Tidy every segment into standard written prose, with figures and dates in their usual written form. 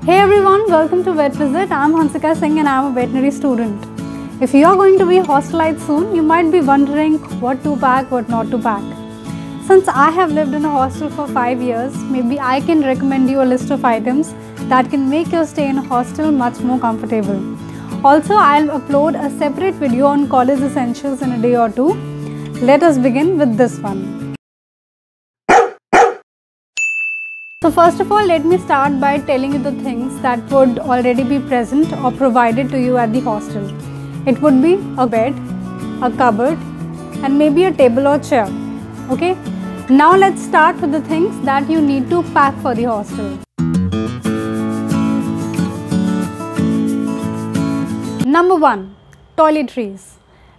Hey everyone, welcome to Vet Visit. I'm Hansika Singh and I'm a veterinary student. If you are going to be hospitalized soon, you might be wondering what to pack, what not to pack. Since I have lived in a hostel for 5 years, maybe I can recommend you a list of items that can make your stay in a hostel much more comfortable. Also, I'll upload a separate video on Hostel Essentials in a day or two. Let us begin with this one. So first of all, let me start by telling you the things that would already be present or provided to you at the hostel. It would be a bed, a cupboard, and maybe a table or chair. Okay? Now let's start with the things that you need to pack for the hostel. Number 1. Toiletries.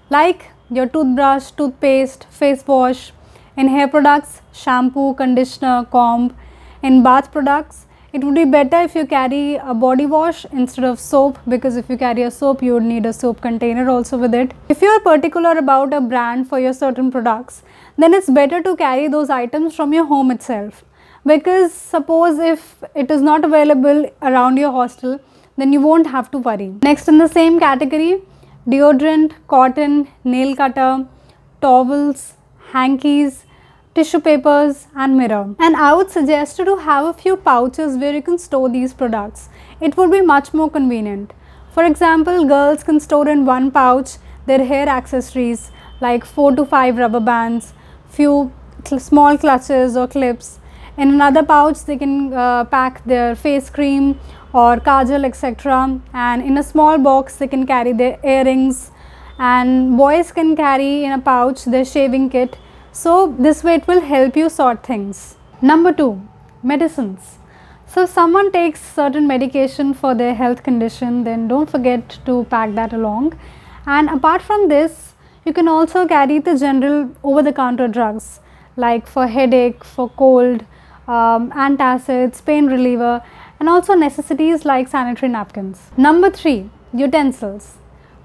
Like your toothbrush, toothpaste, face wash. In hair products, shampoo, conditioner, comb. In bath products, it would be better if you carry a body wash instead of soap, because if you carry a soap, you would need a soap container also with it. If you are particular about a brand for your certain products, then it's better to carry those items from your home itself, because suppose if it is not available around your hostel, then you won't have to worry. Next in the same category, deodorant, cotton, nail cutter, towels, hankies, tissue papers and mirror. And I would suggest you to have a few pouches where you can store these products. It would be much more convenient. For example, girls can store in one pouch their hair accessories like 4 to 5 rubber bands, few small clutches or clips. In another pouch they can pack their face cream or kajal, etc. And in a small box they can carry their earrings, and boys can carry in a pouch their shaving kit. So this way it will help you sort things. Number 2. Medicines. So if someone takes certain medication for their health condition, then don't forget to pack that along. And apart from this, you can also carry the general over-the-counter drugs like for headache, for cold, antacids, pain reliever, and also necessities like sanitary napkins. Number 3. Utensils.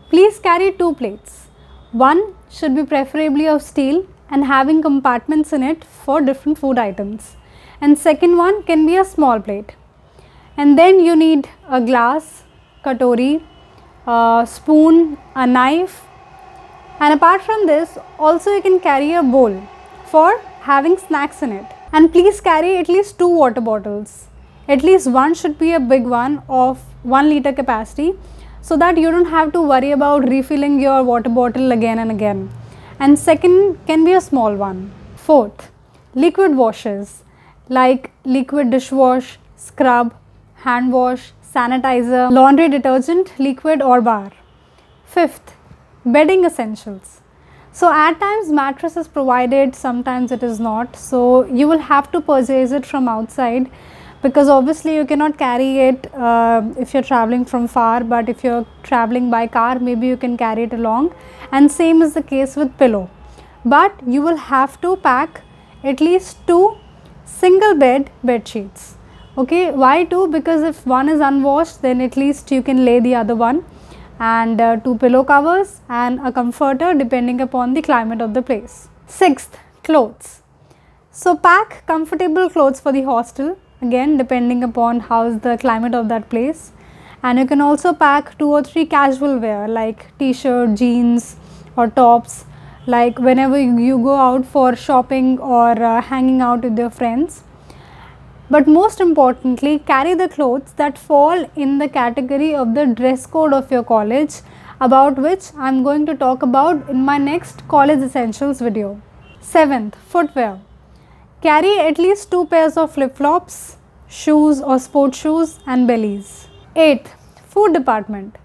Please carry 2 plates. One should be preferably of steel and having compartments in it for different food items, and second one can be a small plate. And then you need a glass, katori, a spoon, a knife, and apart from this also you can carry a bowl for having snacks in it. And please carry at least 2 water bottles. At least one should be a big one of 1 liter capacity, so that you don't have to worry about refilling your water bottle again and again. And second can be a small one. Fourth, liquid washes like liquid dishwash, scrub, hand wash, sanitizer, laundry detergent, liquid or bar. Fifth, bedding essentials. So at times mattress is provided, sometimes it is not. So you will have to purchase it from outside, because obviously you cannot carry it if you're traveling from far, but if you're traveling by car, maybe you can carry it along. And same is the case with pillow. But you will have to pack at least 2 single bed sheets. Okay, why 2? Because if one is unwashed, then at least you can lay the other one, and 2 pillow covers and a comforter depending upon the climate of the place. Sixth, clothes. So pack comfortable clothes for the hostel, again depending upon how is the climate of that place. And you can also pack 2 or 3 casual wear like t-shirt, jeans or tops, like whenever you go out for shopping or hanging out with your friends. But most importantly, carry the clothes that fall in the category of the dress code of your college, about which I am going to talk about in my next college essentials video. 7th, footwear. Carry at least 2 pairs of flip-flops, shoes or sport shoes and bellies. 8th, food department.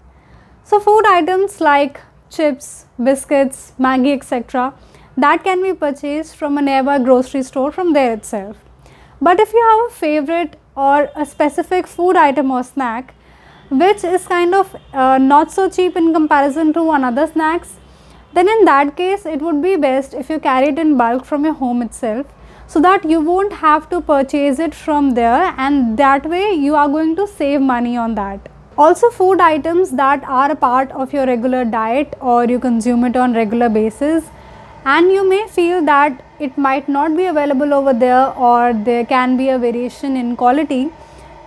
So food items like chips, biscuits, Maggi, etc. that can be purchased from a nearby grocery store from there itself. But if you have a favorite or a specific food item or snack which is kind of not so cheap in comparison to another snacks, then in that case it would be best if you carry it in bulk from your home itself, so that you won't have to purchase it from there, and that way you are going to save money on that. Also, food items that are a part of your regular diet or you consume it on regular basis, and you may feel that it might not be available over there or there can be a variation in quality,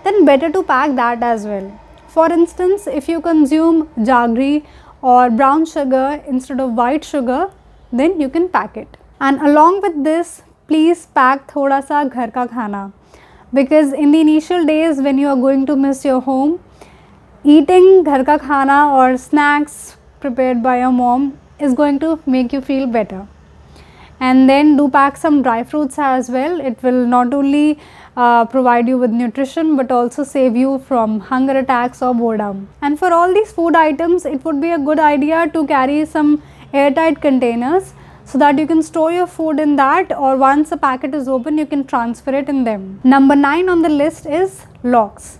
then better to pack that as well. For instance, if you consume jaggery or brown sugar instead of white sugar, then you can pack it. And along with this, please pack thoda sa ghar ka khana, because in the initial days when you are going to miss your home, eating ghar ka khana or snacks prepared by your mom is going to make you feel better. And then do pack some dry fruits as well. It will not only provide you with nutrition but also save you from hunger attacks or boredom. And for all these food items, it would be a good idea to carry some airtight containers so that you can store your food in that, or once a packet is open you can transfer it in them. Number 9 on the list is locks.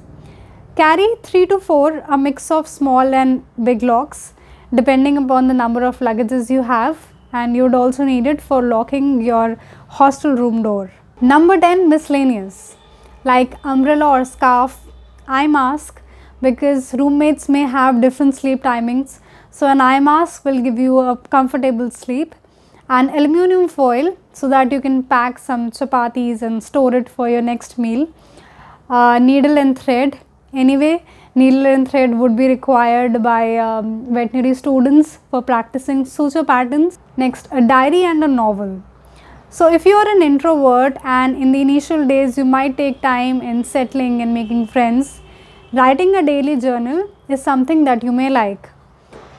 Carry 3 to 4, a mix of small and big locks depending upon the number of luggages you have, and you would also need it for locking your hostel room door. Number 10, miscellaneous, like umbrella or scarf, eye mask, because roommates may have different sleep timings, so an eye mask will give you a comfortable sleep, and aluminium foil so that you can pack some chapatis and store it for your next meal. Needle and thread. Anyway, needle and thread would be required by veterinary students for practicing suture patterns. Next, a diary and a novel. So if you are an introvert and in the initial days you might take time in settling and making friends, writing a daily journal is something that you may like.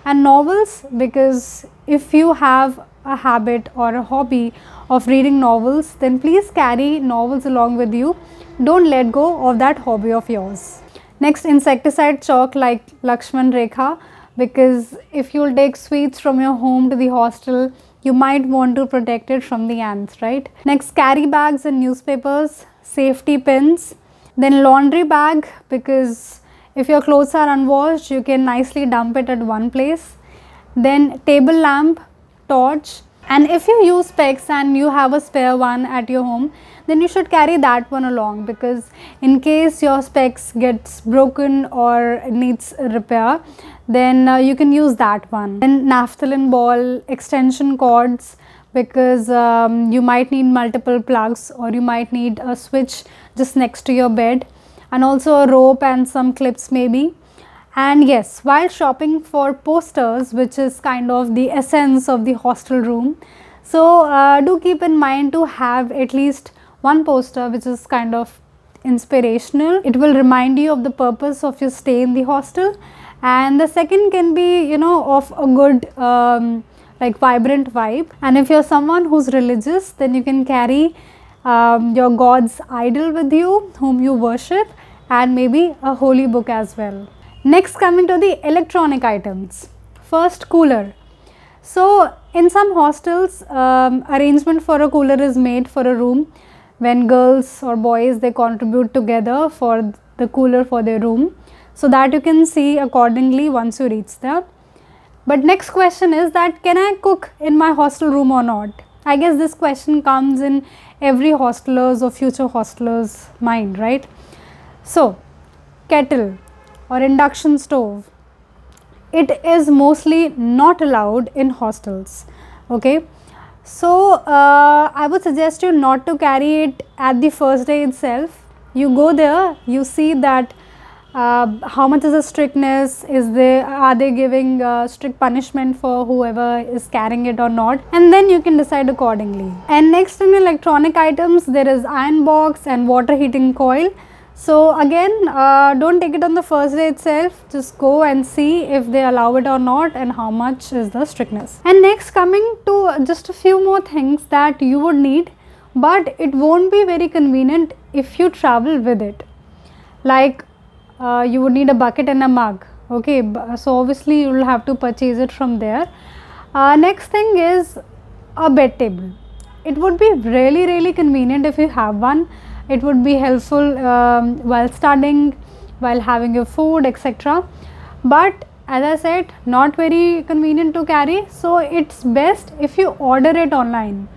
And novels, because if you have a habit or a hobby of reading novels, then please carry novels along with you. Don't let go of that hobby of yours. Next, insecticide chalk like Lakshman Rekha, because if you will take sweets from your home to the hostel, you might want to protect it from the ants, right? Next, carry bags and newspapers, safety pins, then laundry bag, because if your clothes are unwashed, you can nicely dump it at one place. Then table lamp, torch, and if you use specs and you have a spare one at your home, then you should carry that one along, because in case your specs gets broken or needs repair, then you can use that one. Then naphthalene ball, extension cords, because you might need multiple plugs or you might need a switch just next to your bed, and also a rope and some clips maybe. And yes, while shopping for posters, which is kind of the essence of the hostel room, so do keep in mind to have at least one poster which is kind of inspirational. It will remind you of the purpose of your stay in the hostel, and the second can be, of a good like vibrant vibe. And if you're someone who's religious, then you can carry your God's idol with you whom you worship, and maybe a holy book as well. Next, coming to the electronic items. First, cooler. So in some hostels, arrangement for a cooler is made for a room when girls or boys, they contribute together for the cooler for their room, so that you can see accordingly once you reach there. But next question is that, can I cook in my hostel room or not? I guess this question comes in every hosteler's or future hosteler's mind, right? So kettle or induction stove, it is mostly not allowed in hostels, okay? So I would suggest you not to carry it at the first day itself. You go there, you see that how much is the strictness, are they giving strict punishment for whoever is carrying it or not, and then you can decide accordingly. And next, in electronic items, there is iron box and water heating coil. So again, don't take it on the first day itself, just go and see if they allow it or not and how much is the strictness. And next, coming to just a few more things that you would need, but it won't be very convenient if you travel with it. Like you would need a bucket and a mug, okay, so obviously you will have to purchase it from there. Next thing is a bed table. It would be really convenient if you have one. It would be helpful while studying, while having your food, etc. But as I said, not very convenient to carry, so it's best if you order it online.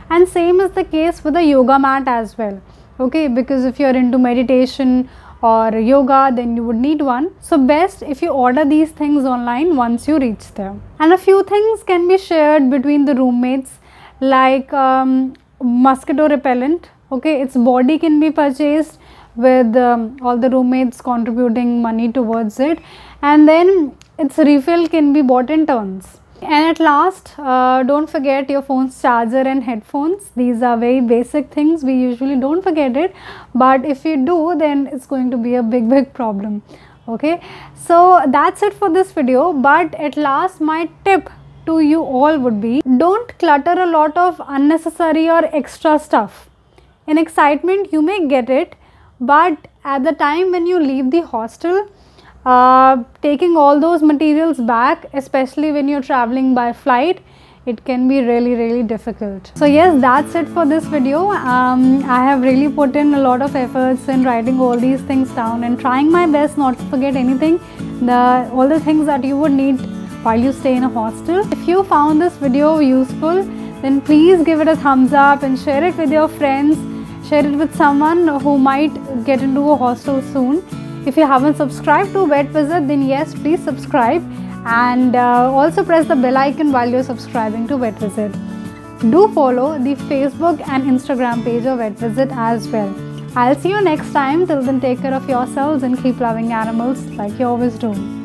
And same is the case with the yoga mat as well, okay, because if you are into meditation or yoga, then you would need one. So best if you order these things online once you reach there. And a few things can be shared between the roommates, like mosquito repellent, okay, its body can be purchased with all the roommates contributing money towards it, and then its refill can be bought in turns. And at last, don't forget your phone's charger and headphones. These are very basic things, we usually don't forget it, but if you do, then it's going to be a big problem. Okay, so that's it for this video. But at last, my tip to you all would be, don't clutter a lot of unnecessary or extra stuff. In excitement you may get it, but at the time when you leave the hostel, taking all those materials back, especially when you're traveling by flight, it can be really difficult. So yes, that's it for this video. I have really put in a lot of efforts in writing all these things down and trying my best not to forget anything, all the things that you would need while you stay in a hostel. If you found this video useful, then please give it a thumbs up and share it with your friends. Share it with someone who might get into a hostel soon. If you haven't subscribed to Vet Visit, then yes, please subscribe, and also press the bell icon while you're subscribing to Vet Visit. Do follow the Facebook and Instagram page of Vet Visit as well. I'll see you next time. Till then, take care of yourselves and keep loving animals like you always do.